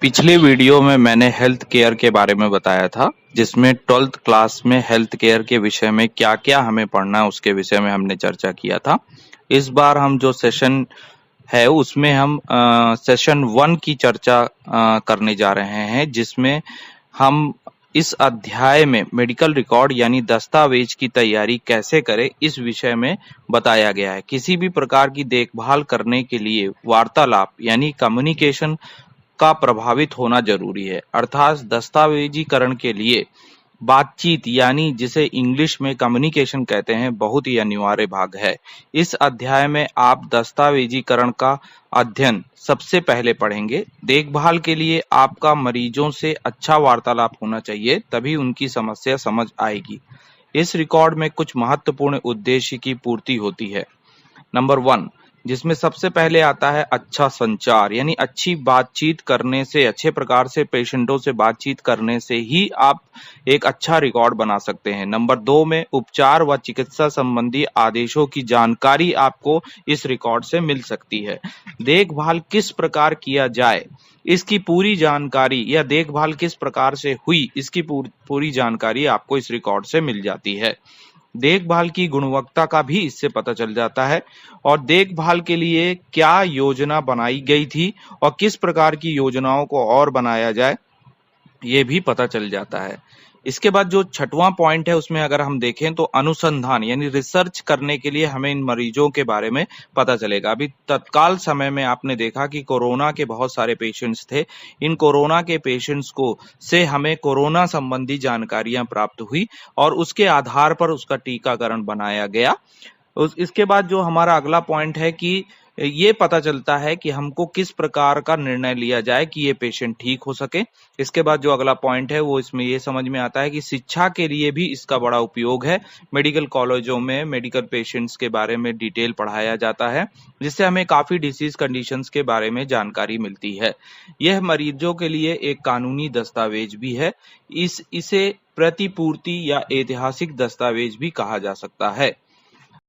पिछले वीडियो में मैंने हेल्थ केयर के बारे में बताया था, जिसमें 12th क्लास में हेल्थ केयर के विषय में क्या-क्या हमें पढ़ना है उसके विषय में हमने चर्चा किया था। इस बार हम जो सेशन है उसमें हम सेशन 1 की चर्चा करने जा रहे हैं, जिसमें हम इस अध्याय में मेडिकल रिकॉर्ड यानी दस्तावेज की तैयारी कैसे करें इस विषय में बताया गया है। किसी भी प्रकार की देखभाल करने के लिए वार्तालाप यानी कम्युनिकेशन का प्रभावित होना जरूरी है, अर्थात दस्तावेजीकरण के लिए बातचीत यानी जिसे इंग्लिश में कम्युनिकेशन कहते हैं बहुत ही अनिवार्य भाग है। इस अध्याय में आप दस्तावेजीकरण का अध्ययन सबसे पहले पढ़ेंगे। देखभाल के लिए आपका मरीजों से अच्छा वार्तालाप होना चाहिए, तभी उनकी समस्या समझ आएगी। इस रिकॉर्ड में कुछ महत्वपूर्ण उद्देश्य की पूर्ति होती है। नंबर 1, जिसमें सबसे पहले आता है अच्छा संचार, यानी अच्छी बातचीत करने से, अच्छे प्रकार से पेशेंटों से बातचीत करने से ही आप एक अच्छा रिकॉर्ड बना सकते हैं। नंबर 2 में उपचार व चिकित्सा संबंधी आदेशों की जानकारी आपको इस रिकॉर्ड से मिल सकती है। देखभाल किस प्रकार किया जाए इसकी पूरी जानकारी या देखभाल किस प्रकार से हुई इसकी पूरी जानकारी आपको इस रिकॉर्ड से मिल जाती है। देखभाल की गुणवत्ता का भी इससे पता चल जाता है और देखभाल के लिए क्या योजना बनाई गई थी और किस प्रकार की योजनाओं को और बनाया जाए ये भी पता चल जाता है। इसके बाद जो छठवां पॉइंट है उसमें अगर हम देखें तो अनुसंधान यानी रिसर्च करने के लिए हमें इन मरीजों के बारे में पता चलेगा। अभी तत्काल समय में आपने देखा कि कोरोना के बहुत सारे पेशेंट्स थे। इन कोरोना के पेशेंट्स को से हमें कोरोना संबंधी जानकारियां प्राप्त हुई और उसके आधार पर उसका टीकाकरण बनाया गया। इसके बाद जो हमारा अगला पॉइंट है कि ये पता चलता है कि हमको किस प्रकार का निर्णय लिया जाए कि ये पेशेंट ठीक हो सके। इसके बाद जो अगला पॉइंट है वो इसमें ये समझ में आता है कि शिक्षा के लिए भी इसका बड़ा उपयोग है। मेडिकल कॉलेजों में मेडिकल पेशेंट्स के बारे में डिटेल पढ़ाया जाता है, जिससे हमें काफी डिसीज कंडीशंस के बारे में जानकारी मिलती है। यह मरीजों के लिए एक कानूनी दस्तावेज भी है। इसे प्रतिपूर्ति या ऐतिहासिक दस्तावेज भी कहा जा सकता है।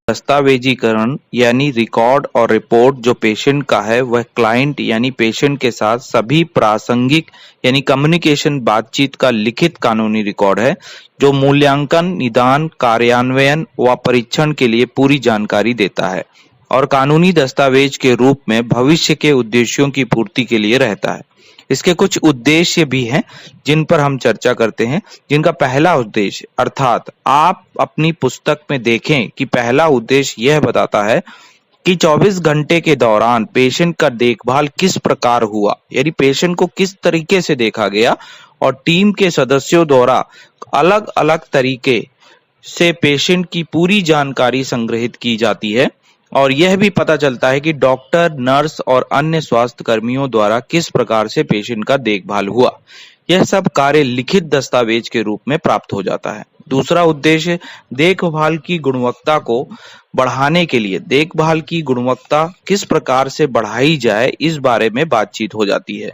दस्तावेजीकरण यानी रिकॉर्ड और रिपोर्ट जो पेशेंट का है वह क्लाइंट यानी पेशेंट के साथ सभी प्रासंगिक यानी कम्युनिकेशन बातचीत का लिखित कानूनी रिकॉर्ड है, जो मूल्यांकन, निदान, कार्यान्वयन व परीक्षण के लिए पूरी जानकारी देता है और कानूनी दस्तावेज के रूप में भविष्य के उद्देश्यों की पूर्ति के लिए रहता है। इसके कुछ उद्देश्य भी हैं जिन पर हम चर्चा करते हैं, जिनका पहला उद्देश्य अर्थात आप अपनी पुस्तक में देखें कि पहला उद्देश्य यह बताता है कि 24 घंटे के दौरान पेशेंट का देखभाल किस प्रकार हुआ, यानी पेशेंट को किस तरीके से देखा गया और टीम के सदस्यों द्वारा अलग अलग तरीके से पेशेंट की पूरी जानकारी संग्रहित की जाती है और यह भी पता चलता है कि डॉक्टर, नर्स और अन्य स्वास्थ्य कर्मियों द्वारा किस प्रकार से पेशेंट का देखभाल हुआ। यह सब कार्य लिखित दस्तावेज के रूप में प्राप्त हो जाता है। दूसरा उद्देश्य देखभाल की गुणवत्ता को बढ़ाने के लिए देखभाल की गुणवत्ता किस प्रकार से बढ़ाई जाए इस बारे में बातचीत हो जाती है।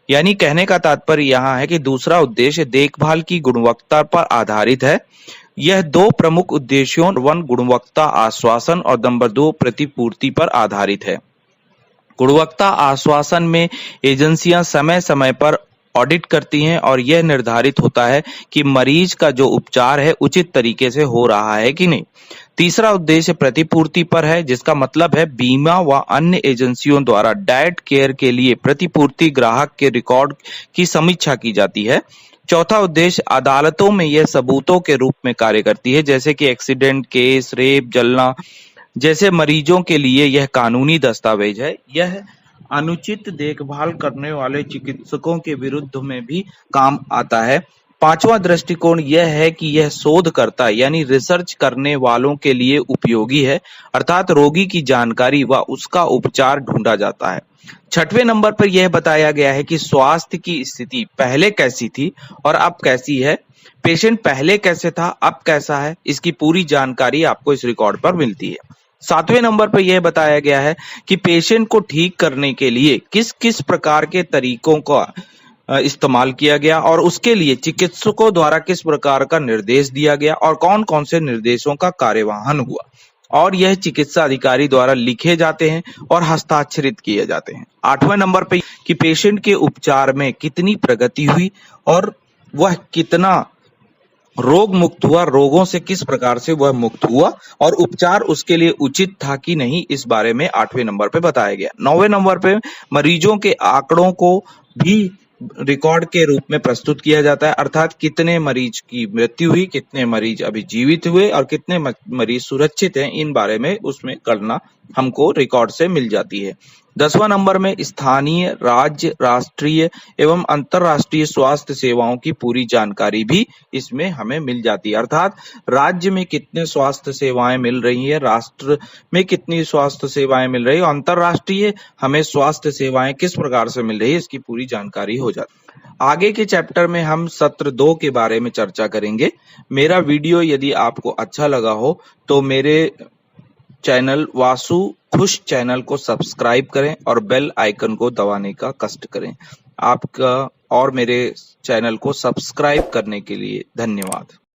यानी कहने का तात्पर्य यहाँ है कि दूसरा उद्देश्य देखभाल की गुणवत्ता पर आधारित है। यह दो प्रमुख उद्देश्यों 1 गुणवत्ता आश्वासन और नंबर 2 प्रतिपूर्ति पर आधारित है। गुणवत्ता आश्वासन में एजेंसियां समय समय पर ऑडिट करती हैं और यह निर्धारित होता है कि मरीज का जो उपचार है उचित तरीके से हो रहा है कि नहीं। तीसरा उद्देश्य प्रतिपूर्ति पर है, जिसका मतलब है बीमा व अन्य एजेंसियों द्वारा डाइट केयर के लिए प्रतिपूर्ति ग्राहक के रिकॉर्ड की समीक्षा की जाती है। चौथा उद्देश्य अदालतों में यह सबूतों के रूप में कार्य करती है, जैसे कि एक्सीडेंट केस, रेप, जलना जैसे मरीजों के लिए यह कानूनी दस्तावेज है। यह अनुचित देखभाल करने वाले चिकित्सकों के विरुद्ध में भी काम आता है। पांचवा दृष्टिकोण यह है कि यह शोधकर्ता यानी रिसर्च करने वालों के लिए उपयोगी है, अर्थात रोगी की जानकारी व उसका उपचार ढूंढा जाता है। छठवें नंबर पर यह बताया गया है कि स्वास्थ्य की स्थिति पहले कैसी थी और अब कैसी है। पेशेंट पहले कैसे था, अब कैसा है, इसकी पूरी जानकारी आपको इस रिकॉर्ड पर मिलती है। सातवें नंबर पर यह बताया गया है कि पेशेंट को ठीक करने के लिए किस किस प्रकार के तरीकों का इस्तेमाल किया गया और उसके लिए चिकित्सकों द्वारा किस प्रकार का निर्देश दिया गया और कौन कौन से निर्देशों का कार्यवाहन हुआ। और यह चिकित्सा अधिकारी द्वारा लिखे जाते हैं और हस्ताक्षरित किए जाते हैं। 8वें नंबर पे कि पेशेंट के उपचार में कितनी प्रगति हुई और वह कितना रोग मुक्त हुआ, रोगों से किस प्रकार से वह मुक्त हुआ और उपचार उसके लिए उचित था कि नहीं, इस बारे में 8वें नंबर पे बताया गया। 9वें नंबर पे मरीजों के आंकड़ों को भी रिकॉर्ड के रूप में प्रस्तुत किया जाता है, अर्थात कितने मरीज की मृत्यु हुई, कितने मरीज अभी जीवित हुए और कितने मरीज सुरक्षित हैं, इन बारे में उसमें गणना हमको रिकॉर्ड से मिल जाती है। 10वां नंबर में स्थानीय, राज्य, राष्ट्रीय एवं अंतरराष्ट्रीय स्वास्थ्य सेवाओं की पूरी जानकारी भी इसमें हमें मिल जाती है, अर्थात राज्य में कितने स्वास्थ्य सेवाएं मिल रही है, राष्ट्र में कितनी स्वास्थ्य सेवाएं मिल रही है, अंतरराष्ट्रीय हमें स्वास्थ्य सेवाएं किस प्रकार से मिल रही है, इसकी पूरी जानकारी हो जाती है। आगे के चैप्टर में हम सत्र 2 के बारे में चर्चा करेंगे। मेरा वीडियो यदि आपको अच्छा लगा हो तो मेरे चैनल वासु खुश चैनल को सब्सक्राइब करें और बेल आइकन को दबाने का कष्ट करें। आपका और मेरे चैनल को सब्सक्राइब करने के लिए धन्यवाद।